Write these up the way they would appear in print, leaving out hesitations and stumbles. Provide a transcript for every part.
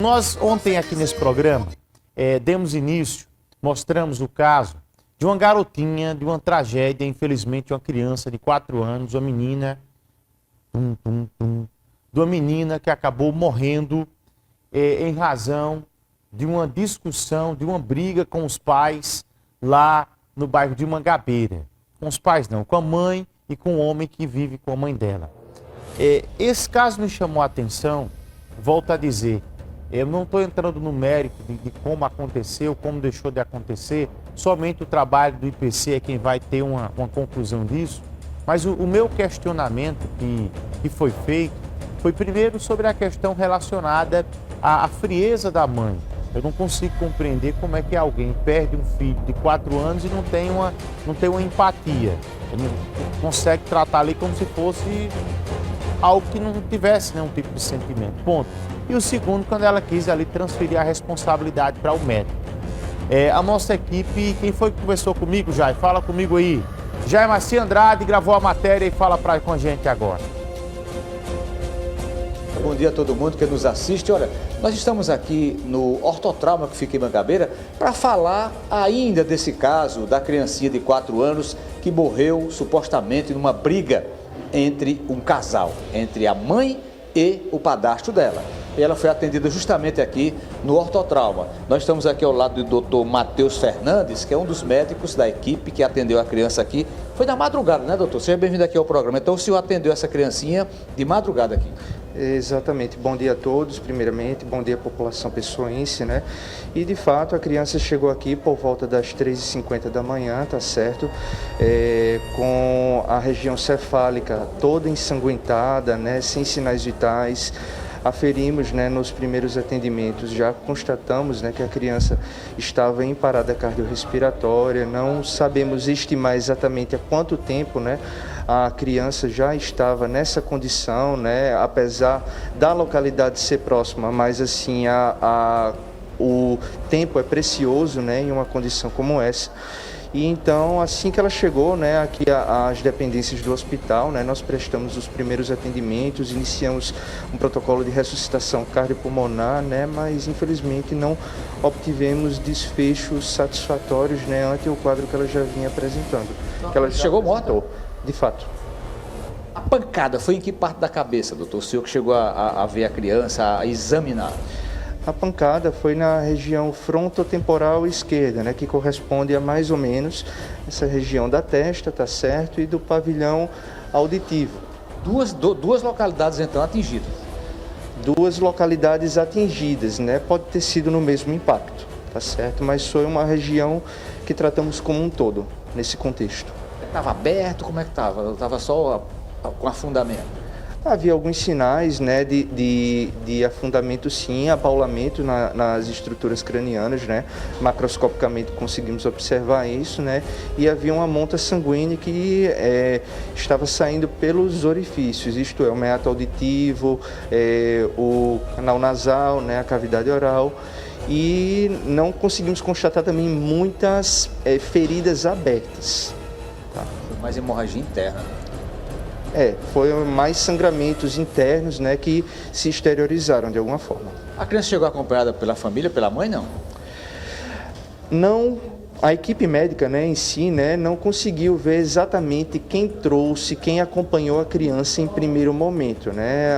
Nós ontem aqui nesse programa demos início, mostramos o caso de uma garotinha, de uma tragédia, infelizmente, uma criança de 4 anos, uma menina, de uma menina que acabou morrendo em razão de uma discussão, de uma briga com os pais lá no bairro de Mangabeira. Com os pais não, com a mãe e com o homem que vive com a mãe dela. Esse caso me chamou a atenção, volto a dizer, eu não estou entrando no mérito de como aconteceu, como deixou de acontecer, somente o trabalho do IPC é quem vai ter uma conclusão disso, mas o meu questionamento que foi feito foi primeiro sobre a questão relacionada à frieza da mãe. Eu não consigo compreender como é que alguém perde um filho de 4 anos e não tem uma empatia, não consegue tratar ali como se fosse algo que não tivesse nenhum tipo de sentimento, ponto. E o segundo, quando ela quis ali transferir a responsabilidade para o médico. A nossa equipe, quem foi que conversou comigo, Jair? Fala comigo aí. Jair Marci Andrade gravou a matéria e fala com a gente agora. Bom dia a todo mundo que nos assiste. Olha, nós estamos aqui no Ortotrauma, que fica em Mangabeira, para falar ainda desse caso da criancinha de 4 anos que morreu supostamente numa briga entre um casal, entre a mãe e o padrasto dela. E ela foi atendida justamente aqui no Ortotrauma. Nós estamos aqui ao lado do Dr. Matheus Fernandes, que é um dos médicos da equipe que atendeu a criança aqui. Foi na madrugada, né, doutor? Seja bem-vindo aqui ao programa. Então, o senhor atendeu essa criancinha de madrugada aqui. Exatamente. Bom dia a todos, primeiramente. Bom dia à população pessoense, né? E, de fato, a criança chegou aqui por volta das 3h50 da manhã, tá certo? Com a região cefálica toda ensanguentada, né? Sem sinais vitais. Aferimos, né, nos primeiros atendimentos, já constatamos, né, que a criança estava em parada cardiorrespiratória. Não sabemos estimar exatamente há quanto tempo, né, a criança já estava nessa condição, né, apesar da localidade ser próxima, mas assim o tempo é precioso, né, em uma condição como essa. E então, assim que ela chegou, né, aqui às dependências do hospital, né, nós prestamos os primeiros atendimentos, iniciamos um protocolo de ressuscitação cardiopulmonar, né, mas infelizmente não obtivemos desfechos satisfatórios, né, ante o quadro que ela já vinha apresentando. Então, que ela chegou morta? De fato. A pancada foi em que parte da cabeça, doutor? O senhor que chegou a ver a criança, a examinar? A pancada foi na região frontotemporal esquerda, né, que corresponde a mais ou menos essa região da testa, tá certo, e do pavilhão auditivo. Duas localidades, então, atingidas? 2 localidades atingidas, né, pode ter sido no mesmo impacto, tá certo, mas foi uma região que tratamos como um todo, nesse contexto. Estava aberto? Como é que estava? Estava só com afundamento? Havia alguns sinais, né, de afundamento, sim, abaulamento nas estruturas cranianas, né, macroscopicamente conseguimos observar isso, né, e havia uma monta sanguínea que estava saindo pelos orifícios, isto é, o meato auditivo, o canal nasal, né, a cavidade oral, e não conseguimos constatar também muitas feridas abertas. Tá? Mais hemorragia interna. Foi mais sangramentos internos, né, que se exteriorizaram de alguma forma. A criança chegou acompanhada pela família, pela mãe, não? Não, a equipe médica, né, em si, né, não conseguiu ver exatamente quem trouxe, quem acompanhou a criança em primeiro momento, né?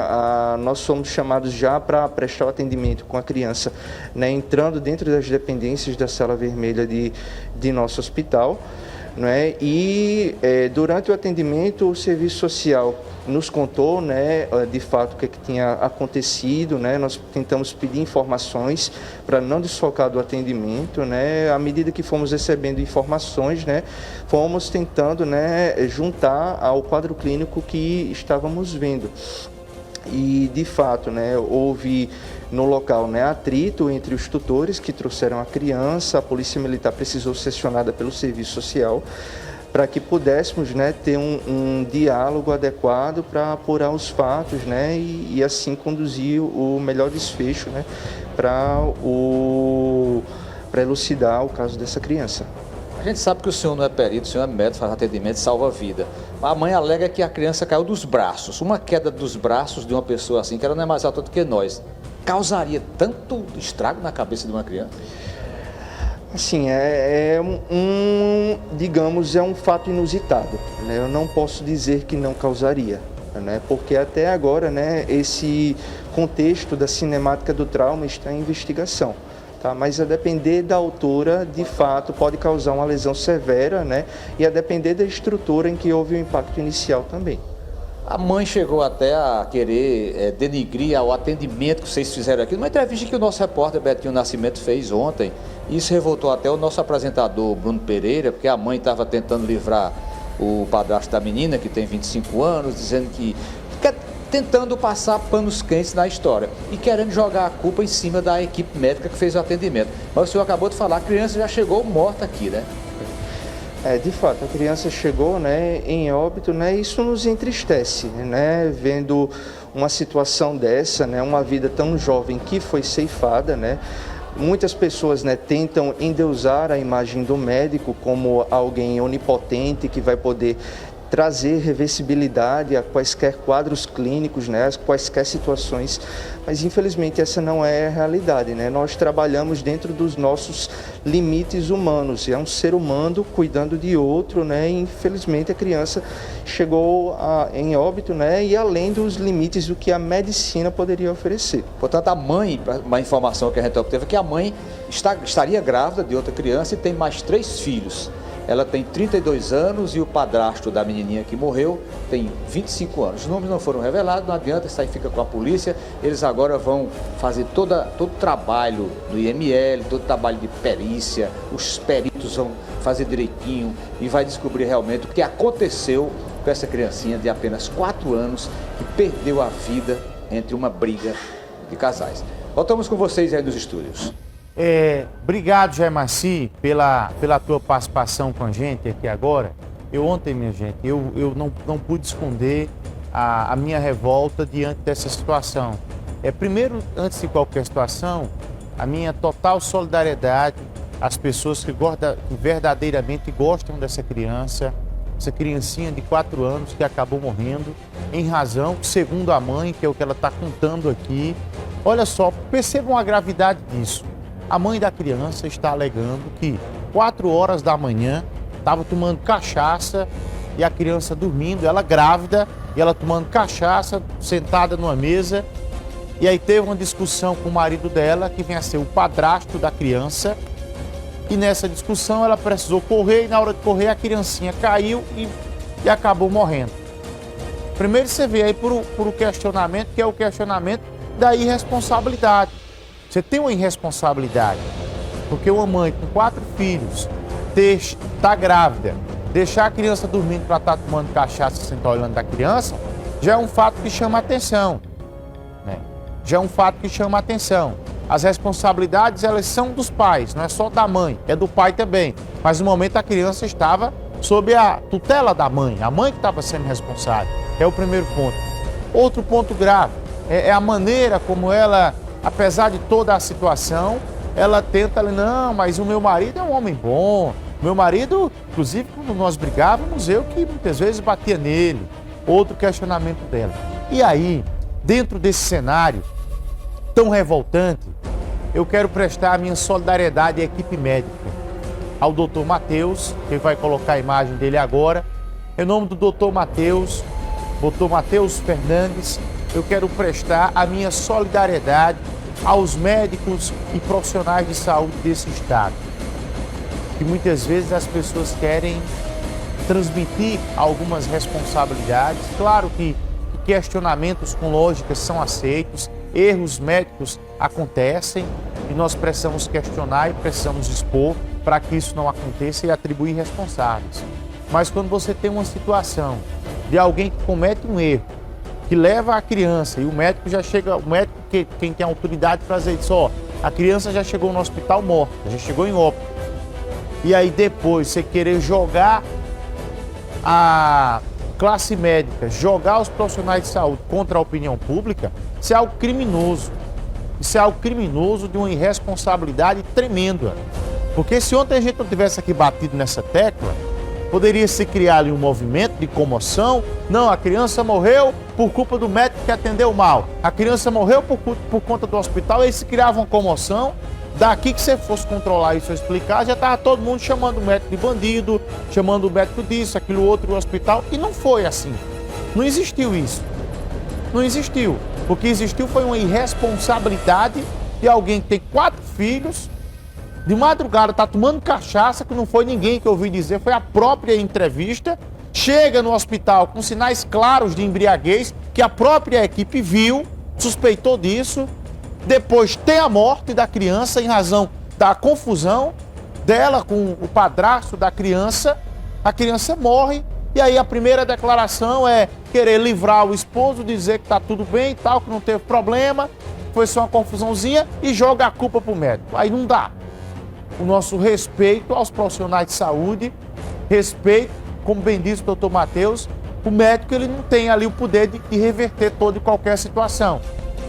Nós fomos chamados já para prestar o atendimento com a criança, né, entrando dentro das dependências da sala vermelha de nosso hospital. Né? E durante o atendimento o serviço social nos contou, né, de fato o que tinha acontecido, né? Nós tentamos pedir informações para não desfocar do atendimento, né? À medida que fomos recebendo informações, né, fomos tentando, né, juntar ao quadro clínico que estávamos vendo. E de fato, né, houve no local, né, atrito entre os tutores que trouxeram a criança. A polícia militar precisou ser acionada pelo serviço social para que pudéssemos, né, ter um diálogo adequado para apurar os fatos, né, e assim conduzir o melhor desfecho, né, para elucidar o caso dessa criança. A gente sabe que o senhor não é perito, o senhor é médico, faz atendimento, salva a vida. A mãe alega que a criança caiu dos braços. Uma queda dos braços de uma pessoa assim, que ela não é mais alta do que nós. causaria tanto estrago na cabeça de uma criança? Assim, digamos, é um fato inusitado, né? Eu não posso dizer que não causaria, né? Porque até agora, né, esse contexto da cinemática do trauma está em investigação, tá? Mas a depender da autora, de fato, pode causar uma lesão severa, né? E a depender da estrutura em que houve o impacto inicial também. A mãe chegou até a querer denigrir o atendimento que vocês fizeram aqui, numa entrevista que o nosso repórter Betinho Nascimento fez ontem. Isso revoltou até o nosso apresentador Bruno Pereira, porque a mãe estava tentando livrar o padrasto da menina, que tem 25 anos, dizendo que tentando passar panos quentes na história e querendo jogar a culpa em cima da equipe médica que fez o atendimento. Mas o senhor acabou de falar, a criança já chegou morta aqui, né? De fato, a criança chegou, né, em óbito, né, isso nos entristece, né, vendo uma situação dessa, né, uma vida tão jovem que foi ceifada, né. Muitas pessoas, né, tentam endeusar a imagem do médico como alguém onipotente que vai poder trazer reversibilidade a quaisquer quadros clínicos, né, a quaisquer situações, mas infelizmente essa não é a realidade, né? Nós trabalhamos dentro dos nossos limites humanos, é um ser humano cuidando de outro, né? E infelizmente a criança chegou em óbito, né? E além dos limites do que a medicina poderia oferecer. Portanto, a mãe, uma informação que a gente obteve é que a mãe estaria grávida de outra criança e tem mais 3 filhos. Ela tem 32 anos e o padrasto da menininha que morreu tem 25 anos. Os nomes não foram revelados, não adianta, isso aí fica com a polícia. Eles agora vão fazer todo o trabalho do IML, todo o trabalho de perícia, os peritos vão fazer direitinho e vai descobrir realmente o que aconteceu com essa criancinha de apenas 4 anos que perdeu a vida entre uma briga de casais. Voltamos com vocês aí nos estúdios. Obrigado, Jair Maci, pela tua participação com a gente aqui agora. Ontem, minha gente, eu não pude esconder a minha revolta diante dessa situação. Primeiro, antes de qualquer situação, a minha total solidariedade às pessoas que verdadeiramente gostam dessa criança, essa criancinha de 4 anos que acabou morrendo em razão, segundo a mãe, que é o que ela está contando aqui. Olha só, percebam a gravidade disso. A mãe da criança está alegando que 4 horas da manhã estava tomando cachaça e a criança dormindo, ela grávida, e ela tomando cachaça, sentada numa mesa. E aí teve uma discussão com o marido dela, que vem a ser o padrasto da criança. E nessa discussão ela precisou correr e na hora de correr a criancinha caiu e acabou morrendo. Primeiro você vê aí por o questionamento, que é o questionamento da irresponsabilidade. Você tem uma irresponsabilidade, porque uma mãe com 4 filhos, está grávida, deixar a criança dormindo para estar tomando cachaça sem estar olhando da criança, já é um fato que chama atenção, né? Já é um fato que chama atenção. As responsabilidades, elas são dos pais, não é só da mãe, é do pai também. Mas no momento a criança estava sob a tutela da mãe, a mãe que estava sendo responsável. É o primeiro ponto. Outro ponto grave é a maneira como ela, apesar de toda a situação, ela tenta, não, mas o meu marido é um homem bom. Meu marido, inclusive, quando nós brigávamos, eu que muitas vezes batia nele. Outro questionamento dela. E aí, dentro desse cenário tão revoltante, eu quero prestar a minha solidariedade à equipe médica, ao doutor Matheus, que vai colocar a imagem dele agora. Em nome do doutor Matheus Fernandes, eu quero prestar a minha solidariedade aos médicos e profissionais de saúde desse estado, que muitas vezes as pessoas querem transmitir algumas responsabilidades. Claro que questionamentos com lógica são aceitos, erros médicos acontecem e nós precisamos questionar e precisamos expor para que isso não aconteça e atribuir responsáveis. Mas quando você tem uma situação de alguém que comete um erro, que leva a criança e o médico já chega, o médico quem tem autoridade para dizer isso, ó, a criança já chegou no hospital morta, já chegou em óbito. E aí depois você querer jogar a classe médica, jogar os profissionais de saúde contra a opinião pública, isso é algo criminoso. Isso é algo criminoso, de uma irresponsabilidade tremenda. Porque se ontem a gente não tivesse aqui batido nessa tecla, Poderia se criar ali um movimento de comoção. Não, a criança morreu por culpa do médico que atendeu mal. A criança morreu por conta do hospital. Aí se criava uma comoção. Daqui que você fosse controlar isso ou explicar, já estava todo mundo chamando o médico de bandido, chamando o médico disso, aquilo outro, o hospital. E não foi assim. Não existiu isso. Não existiu. O que existiu foi uma irresponsabilidade de alguém que tem 4 filhos, de madrugada está tomando cachaça, que não foi ninguém que eu ouvi dizer, foi a própria entrevista, chega no hospital com sinais claros de embriaguez, que a própria equipe viu, suspeitou disso, depois tem a morte da criança em razão da confusão dela com o padrasto da criança, a criança morre, e aí a primeira declaração é querer livrar o esposo, dizer que está tudo bem e tal, que não teve problema, foi só uma confusãozinha e joga a culpa para o médico. Aí não dá. O nosso respeito aos profissionais de saúde, respeito, como bem disse o doutor Matheus, o médico ele não tem ali o poder de reverter toda e qualquer situação.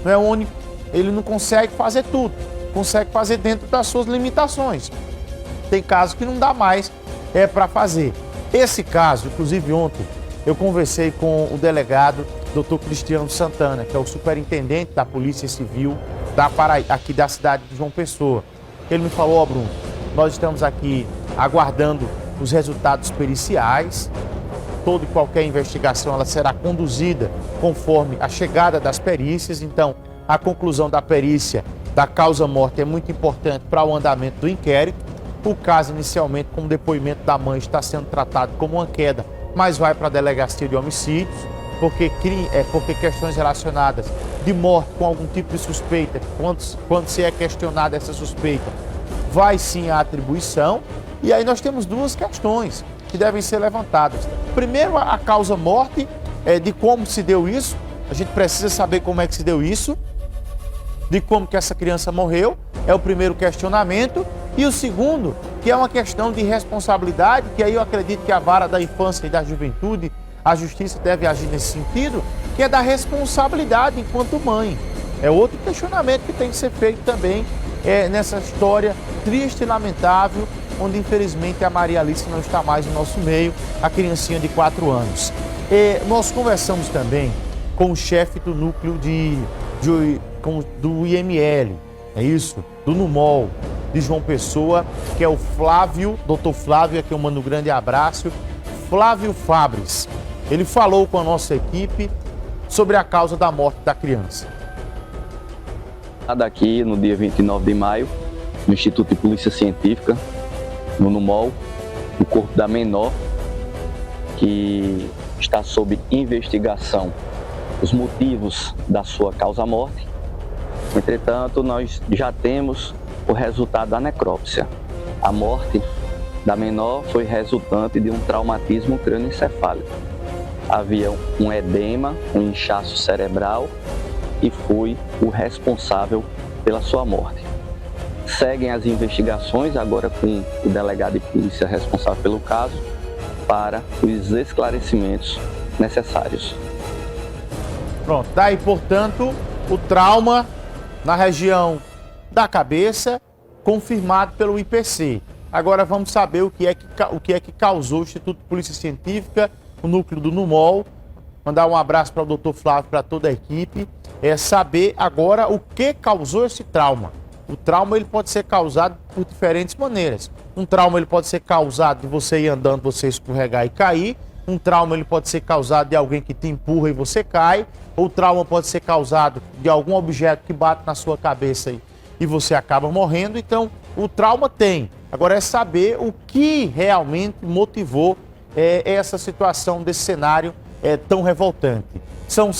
Não é único, ele não consegue fazer tudo, consegue fazer dentro das suas limitações. Tem casos que não dá mais para fazer. Esse caso, inclusive ontem, eu conversei com o delegado doutor Cristiano Santana, que é o superintendente da Polícia Civil aqui da cidade de João Pessoa. Ele me falou, Bruno, nós estamos aqui aguardando os resultados periciais, toda e qualquer investigação ela será conduzida conforme a chegada das perícias, então a conclusão da perícia da causa-morte é muito importante para o andamento do inquérito. O caso inicialmente, como depoimento da mãe, está sendo tratado como uma queda, mas vai para a delegacia de homicídios, porque questões relacionadas de morte com algum tipo de suspeita, quando se é questionada essa suspeita, vai sim à atribuição. E aí nós temos 2 questões que devem ser levantadas. Primeiro, a causa-morte, de como se deu isso. A gente precisa saber como é que se deu isso, de como que essa criança morreu, é o primeiro questionamento. E o segundo, que é uma questão de responsabilidade, que aí eu acredito que a vara da infância e da juventude, a justiça deve agir nesse sentido, que é da responsabilidade enquanto mãe. É outro questionamento que tem que ser feito também nessa história triste e lamentável, onde infelizmente a Maria Alice não está mais no nosso meio, a criancinha de 4 anos. Nós conversamos também com o chefe do núcleo do IML, é isso? Do NUMOL, de João Pessoa, que é o Flávio, doutor Flávio, aqui eu mando um grande abraço, Flávio Fabres. Ele falou com a nossa equipe sobre a causa da morte da criança. Aqui no dia 29 de maio, no Instituto de Polícia Científica, no NUMOL, o corpo da menor, que está sob investigação os motivos da sua causa-morte. Entretanto, nós já temos o resultado da necrópsia. A morte da menor foi resultante de um traumatismo crânioencefálico. Havia um edema, um inchaço cerebral e foi o responsável pela sua morte. Seguem as investigações agora com o delegado de polícia responsável pelo caso para os esclarecimentos necessários. Pronto, daí, portanto, o trauma na região da cabeça, confirmado pelo IPC. Agora vamos saber o que é que causou o Instituto de Polícia Científica, o núcleo do NUMOL. Mandar um abraço para o doutor Flávio, para toda a equipe. Saber agora o que causou esse trauma. O trauma ele pode ser causado por diferentes maneiras. Um trauma ele pode ser causado de você ir andando, você escorregar e cair. Um trauma ele pode ser causado de alguém que te empurra e você cai. Ou trauma pode ser causado de algum objeto que bate na sua cabeça e você acaba morrendo. Então, o trauma tem. Agora é saber o que realmente motivou essa situação desse cenário tão revoltante. São